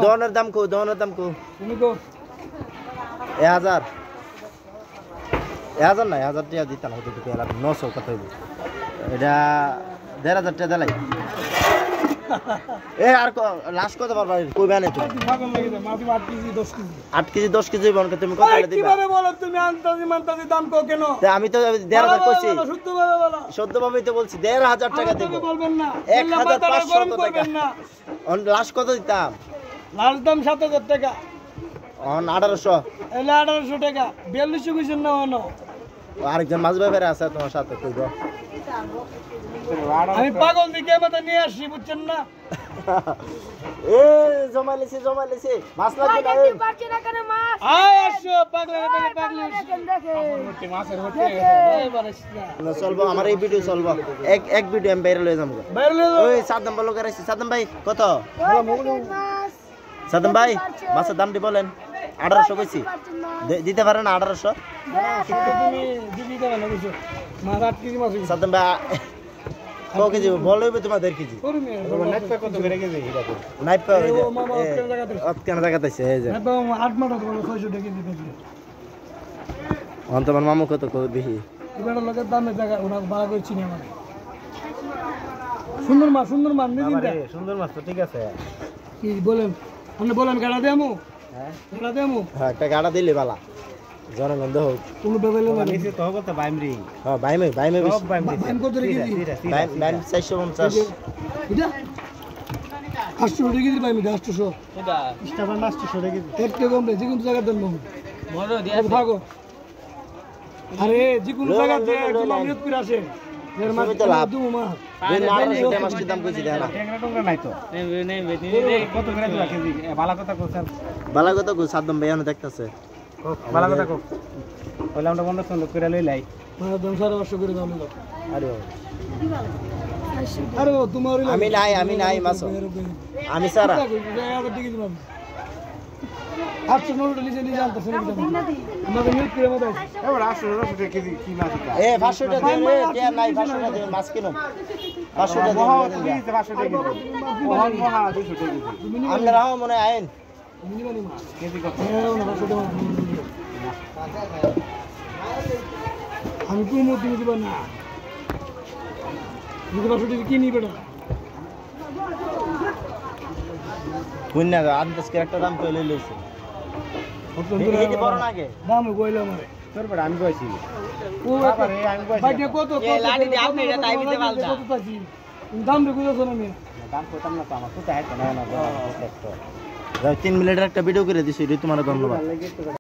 দোনের দাম কো তুমি কো 1000 না 1000 টাকা দিতাম হতো তো 900 কত হইব এটা 1500 টাকা দিলাই এ আর লাস্ট কত পারবা কইবা না তুমি পাগল লাগি যায় মাটি 8 কেজি 10 কেজি 8 কেজি 10 কেজি বনকে তুমি কত দিবা কিভাবে বলো তুমি আন্তাজি দাম কো কেন আমি তো 1500 কইছি শুদ্ধভাবে বলো শুদ্ধভাবেই তো বলছি 1500 টাকা দেব বলবেন না 1500 টাকা অন লাস্ট কত দিতাম লাস্ট দাম 7000 টাকা অন 1800 এলা 1800 টাকা 4200 কইছেন না ওনো আরেকজন মাছ ভাইরা আছে তোমার সাথে কইব আমি পাগল দিকে মত নিয়ে আসি বুঝছেন না এ জমাইলেছি মাছ লাগবে না দেখি পাচ্ছি না কেন মাছ আয় আসো পাগল দেখেন মাছের হতে এই বারিস না চলবো আমার এই ভিডিও চলবো এক ভিডিও আমি বাইরে লয়ে যাবো বাইরে লয়ে ওই সাদ্দাম বলো করাইছি সাদ্দাম ভাই কত মাছ সাদ্দাম ভাই মাছের দামটি বলেন 1800 কইছি দিতে পারেন 1800 তুমি দিবি দেবে না বুঝছো মাছ 8 কেজি মাছ সাদ্দাম ভাই কত কেজি বলবে তোমাদের কেজি নাইট পা কত করে কেজি এটা নাইট পা ও মামা কেন জায়গাতে কেন জায়গাতে আছে এই যে নাইট পা 8 মাটা তো 600 টাকা কেজি অন তোমার মামু কত বেশি এবারে লোকের দামের জায়গা ওরা ভাড়া করে চিনি আমার সুন্দর মাছ নিদিন দে সুন্দর মাছ তো ঠিক আছে কি বলেন আপনি বলেন গাড়া দেমু গাড়া দেমু হ্যাঁ একটা গাড়া দিলে বালা জনগন্ধ হোক কোন বেবেলে না নিচে তো কত বাইমরি হ্যাঁ বাইমে সব বাইম কত রে কেজি বাইম 450 এটা 800 টাকা কেজি বাইম 800 এটা স্টাফার 800 টাকা কেজি একটু কম রে যে কোন জায়গা দেন মামু বড় দিয়া থাকো আরে যে কোন জায়গা তে একদম নিয়ত করে আসে এর মাছ তো লাভ দু মা এই নারে একটা মাছটির দাম কইছি দেনা টংরা নাই তো নেই কত করে দিলা কেজি ভালো কথা কইছেন বালা কত কই সাদ্দাম ভাই এনে দেখতাছে ভালো কথা কও কইলা আমরা বন্ধ সুন্দর করে লই লাই মানে দাম 550 করে দাম লো আরে তোমার আমি নাই মাছ আমি সারা 800 নিচে নিয়ে জানতেছ না আমাদের নিউজ করে মত আছে এবার 800 টাকা কেজি কি মাছ এটা এ 500 টাকা দেন রে টিয়া নাই 500 টাকা দেন মাছ কিনো 500 টাকা দেন 500 টাকা কেজি ওহন মহা 200 টাকা কেজি আমরা মনে আইন মিনিমাম মাছ কেজি কত না 500 টাকা আমি কোন মত দিব না যদি 500 টাকা কি নিবে না বুঝনা আন্দাজ করে একটা দাম কইলে লইছে এই বড় না আগে দাম কইলাম আরে তোর বড় আমি কইছি ও বাবারে আমি কইছি বাইরে কত এই লাডি দি আপনি এটা টাইমিতে বালদা দাম রে কইছো না আমি দাম কইতাম না তো আমার তো চাই না 3 মিনিটের একটা ভিডিও করে দিছি তোমার ধন্যবাদ।